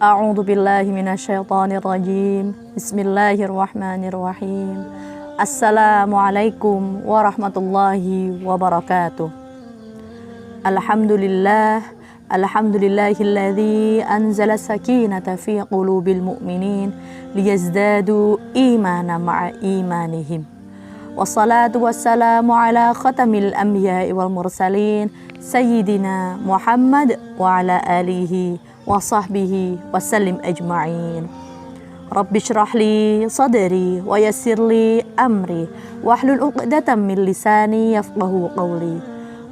A'udzu billahi minasyaitonir rajim. Bismillahirrahmanirrahim. Assalamualaikum warahmatullahi wabarakatuh. Alhamdulillahilladzi anzala sakinata fi qulubil mu'minin liyazdadu imanan ma'a imanihim. Wassalatu wassalamu ala khatamil anbiya'i wal mursalin sayyidina Muhammad wa ala alihi wa sahbihi wa sallim ajma'in. Rabbi syrah li sadri wa yassir li amri wahlul 'uqdatam min lisani yafqahu qawli.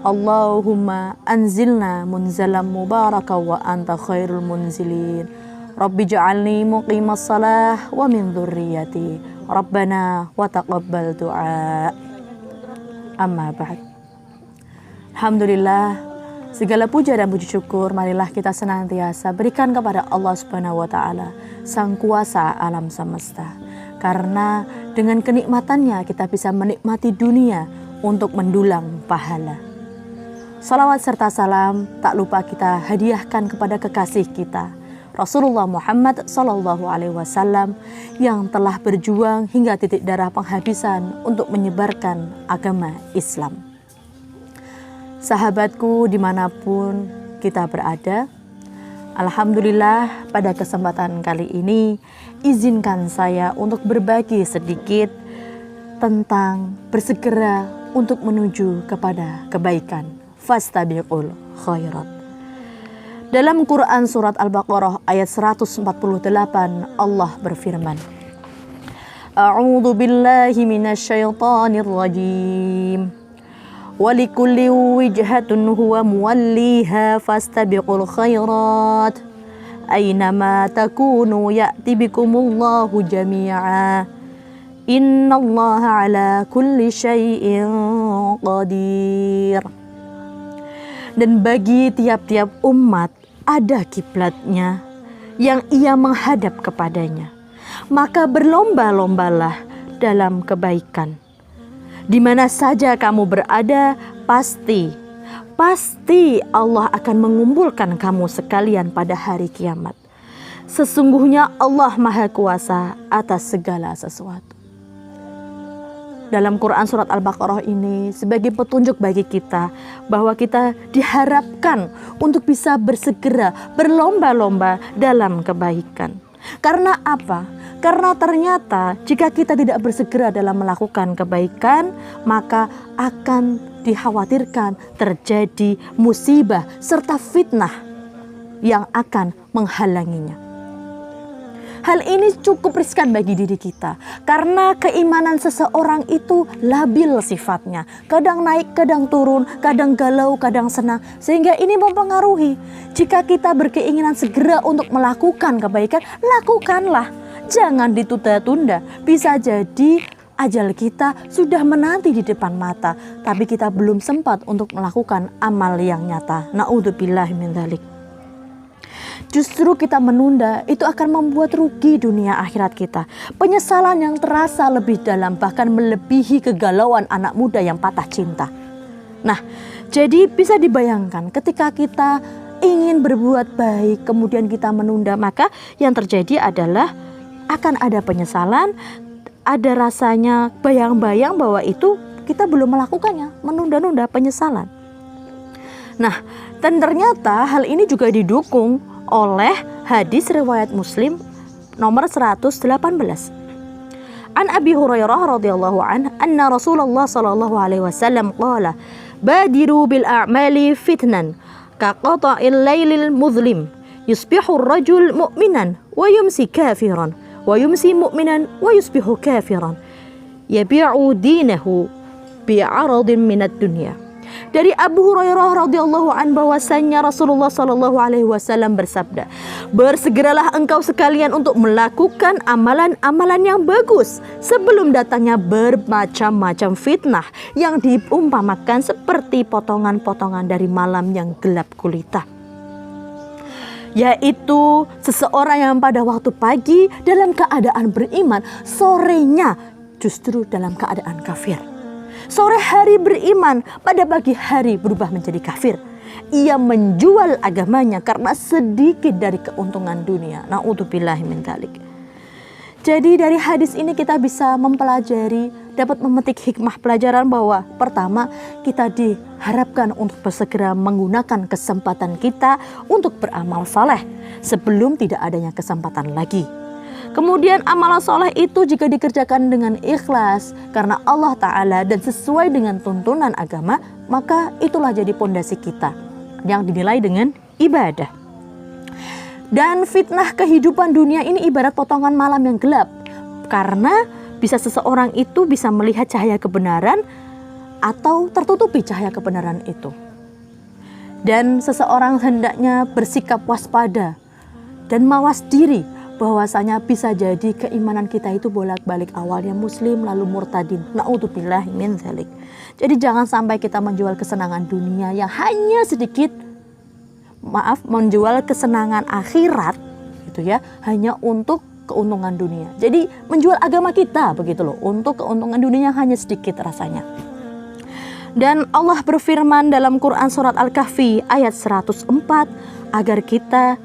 Allahumma anzilna munzalan mubarakan wa anta khairul munzilin. Rabbi ja'alni muqimas salah wa min dzurriyyati. Rabbana wa taqabbal du'a. Amma ba'd. Alhamdulillah, segala puja dan puji syukur marilah kita senantiasa berikan kepada Allah Subhanahu wa taala, Sang Kuasa alam semesta. Karena dengan kenikmatannya kita bisa menikmati dunia untuk mendulang pahala. Salawat serta salam tak lupa kita hadiahkan kepada kekasih kita, Rasulullah Muhammad SAW, yang telah berjuang hingga titik darah penghabisan untuk menyebarkan agama Islam. Sahabatku dimanapun kita berada, alhamdulillah pada kesempatan kali ini izinkan saya untuk berbagi sedikit tentang bersegera untuk menuju kepada kebaikan. Fastabiqul khairat. Dalam Quran surat Al-Baqarah ayat 148 Allah berfirman, A'udzu billahi minasyaitonir rajim. Walikulli wijhatun huwa muwalliha fastabiqul khairat. Aynama takunu ya'ti bikumullahu jami'a. Innallaha ala kulli syai'in qadir. Dan bagi tiap-tiap umat ada kiblatnya yang ia menghadap kepadanya. Maka berlomba-lombalah dalam kebaikan. Di mana saja kamu berada, pasti Allah akan mengumpulkan kamu sekalian pada hari kiamat. Sesungguhnya Allah Maha Kuasa atas segala sesuatu. Dalam Quran surat Al-Baqarah ini sebagai petunjuk bagi kita bahwa kita diharapkan untuk bisa bersegera berlomba-lomba dalam kebaikan. Karena apa? Karena ternyata jika kita tidak bersegera dalam melakukan kebaikan, maka akan dikhawatirkan terjadi musibah serta fitnah yang akan menghalanginya. Hal ini cukup riskan bagi diri kita karena keimanan seseorang itu labil sifatnya. Kadang naik, kadang turun, kadang galau, kadang senang. Sehingga ini mempengaruhi. Jika kita berkeinginan segera untuk melakukan kebaikan, lakukanlah. Jangan ditunda-tunda. Bisa jadi ajal kita sudah menanti di depan mata, tapi kita belum sempat untuk melakukan amal yang nyata. Na'udzubillahi min dzalik. Justru kita menunda itu akan membuat rugi dunia akhirat kita. Penyesalan yang terasa lebih dalam, bahkan melebihi kegalauan anak muda yang patah cinta. Nah, jadi bisa dibayangkan ketika kita ingin berbuat baik kemudian kita menunda, maka yang terjadi adalah akan ada penyesalan, ada rasanya bayang-bayang bahwa itu kita belum melakukannya, menunda-nunda, penyesalan. Nah, dan ternyata hal ini juga didukung oleh hadis riwayat Muslim nomor 118. An Abi Hurairah radhiyallahu anhu anna Rasulullah sallallahu alaihi wasallam qala badiru bil a'mali fitnan ka qata'il lailil muzlim yusbihu ar-rajul mu'minan wa yumsi kafiran wa yumsi mu'minan wa yusbihu kafiran yabi'u dinahu bi'aradin minad dunya. Dari Abu Hurairah radhiyallahu an bahwasanya Rasulullah sallallahu alaihi wasallam bersabda, bersegeralah engkau sekalian untuk melakukan amalan-amalan yang bagus sebelum datangnya bermacam-macam fitnah yang diumpamakan seperti potongan-potongan dari malam yang gelap gulita. Yaitu seseorang yang pada waktu pagi dalam keadaan beriman, sorenya justru dalam keadaan kafir. Sore hari beriman, pada pagi hari berubah menjadi kafir. Ia menjual agamanya karena sedikit dari keuntungan dunia. Na'udzubillahi min dzalik. Jadi dari hadis ini kita bisa mempelajari, dapat memetik hikmah pelajaran bahwa pertama, kita diharapkan untuk bersegera menggunakan kesempatan kita untuk beramal saleh sebelum tidak adanya kesempatan lagi. Kemudian amalan soleh itu jika dikerjakan dengan ikhlas karena Allah Ta'ala dan sesuai dengan tuntunan agama, maka itulah jadi pondasi kita yang dinilai dengan ibadah. Dan fitnah kehidupan dunia ini ibarat potongan malam yang gelap, karena bisa seseorang itu bisa melihat cahaya kebenaran atau tertutupi cahaya kebenaran itu. Dan seseorang hendaknya bersikap waspada dan mawas diri, bahwasanya bisa jadi keimanan kita itu bolak-balik, awalnya muslim lalu murtadin. Na'udzubillahi min dzalik. Jadi jangan sampai kita menjual kesenangan dunia yang hanya sedikit, menjual kesenangan akhirat gitu ya, hanya untuk keuntungan dunia. Jadi menjual agama kita begitu loh, untuk keuntungan dunia yang hanya sedikit rasanya. Dan Allah berfirman dalam Quran surat Al-Kahfi ayat 104 agar kita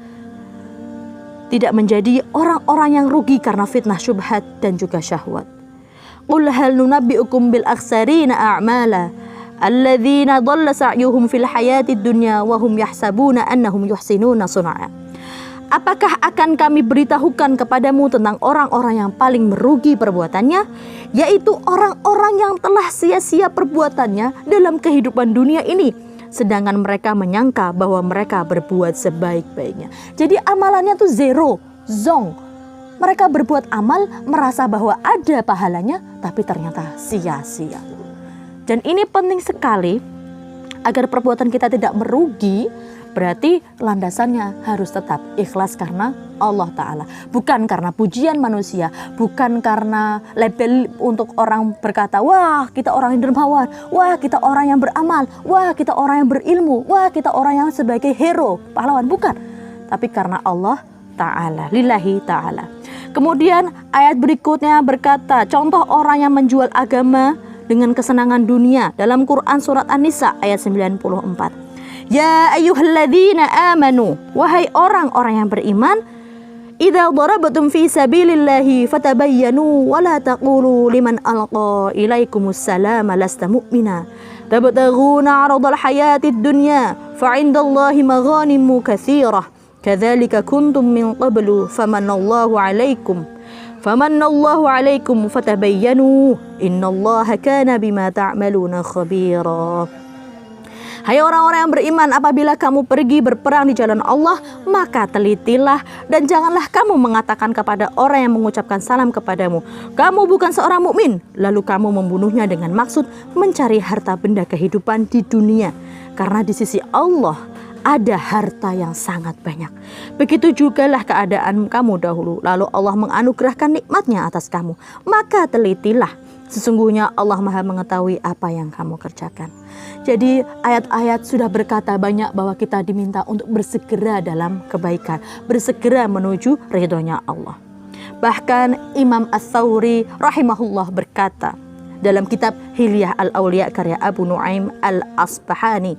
tidak menjadi orang-orang yang rugi karena fitnah syubhat dan juga syahwat. Qul hal nunabbi'ukum bil akhsarina a'mala alladzina dhalla sa'yuhum fil hayatid dunya wa hum yahsabuna annahum yuhsinuna sun'a. Apakah akan kami beritahukan kepadamu tentang orang-orang yang paling merugi perbuatannya, yaitu orang-orang yang telah sia-sia perbuatannya dalam kehidupan dunia ini, sedangkan mereka menyangka bahwa mereka berbuat sebaik-baiknya. Jadi amalannya tuh zero, zong. Mereka berbuat amal merasa bahwa ada pahalanya, tapi ternyata sia-sia. Dan ini penting sekali agar perbuatan kita tidak merugi. Berarti landasannya harus tetap ikhlas karena Allah Ta'ala. Bukan karena pujian manusia, bukan karena label untuk orang berkata, wah kita orang yang dermawan, wah kita orang yang beramal, wah kita orang yang berilmu, wah kita orang yang sebagai hero, pahlawan. Bukan, tapi karena Allah Ta'ala, lillahi Ta'ala. Kemudian ayat berikutnya berkata, contoh orang yang menjual agama dengan kesenangan dunia dalam Quran surat An-Nisa ayat 94. Ya ayyuhalladzina amanu, wahai orang-orang yang beriman, idza darabatum fi sabilillahi fatabayyanu wa la taqulu liman alqa ilaikumus salama lasta mu'mina tabtaghuna 'aradal hayatid dunya fa 'indallahi maghanimu katsirah kadzalika kuntum min qablu famanallahu 'alaikum fatabayyanu innallaha kana bima ta'maluna khabira. Hai orang-orang yang beriman, apabila kamu pergi berperang di jalan Allah, maka telitilah dan janganlah kamu mengatakan kepada orang yang mengucapkan salam kepadamu, kamu bukan seorang mukmin, lalu kamu membunuhnya dengan maksud mencari harta benda kehidupan di dunia. Karena di sisi Allah ada harta yang sangat banyak. Begitu jugalah keadaan kamu dahulu, lalu Allah menganugerahkan nikmatnya atas kamu. Maka telitilah, sesungguhnya Allah Maha mengetahui apa yang kamu kerjakan. Jadi ayat-ayat sudah berkata banyak bahwa kita diminta untuk bersegera dalam kebaikan, bersegera menuju ridhonya Allah. Bahkan Imam Ats-Tsauri rahimahullah berkata dalam kitab Hilyah Al-Auliya karya Abu Nuaim Al-Asbahani,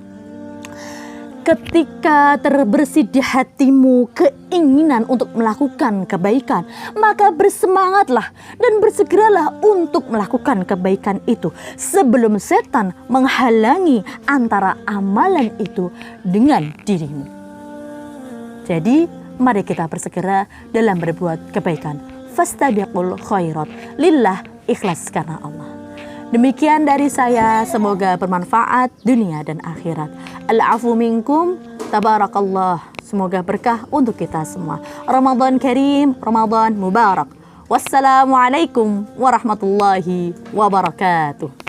ketika terbersih di hatimu keinginan untuk melakukan kebaikan, maka bersemangatlah dan bersegeralah untuk melakukan kebaikan itu sebelum setan menghalangi antara amalan itu dengan dirimu. Jadi, mari kita bersegera dalam berbuat kebaikan. Fastabiqul khairat, lillah, ikhlas karena Allah. Demikian dari saya, semoga bermanfaat dunia dan akhirat. Al-afu minkum, tabarakallah. Semoga berkah untuk kita semua. Ramadan Karim, Ramadan Mubarak. Wassalamualaikum warahmatullahi wabarakatuh.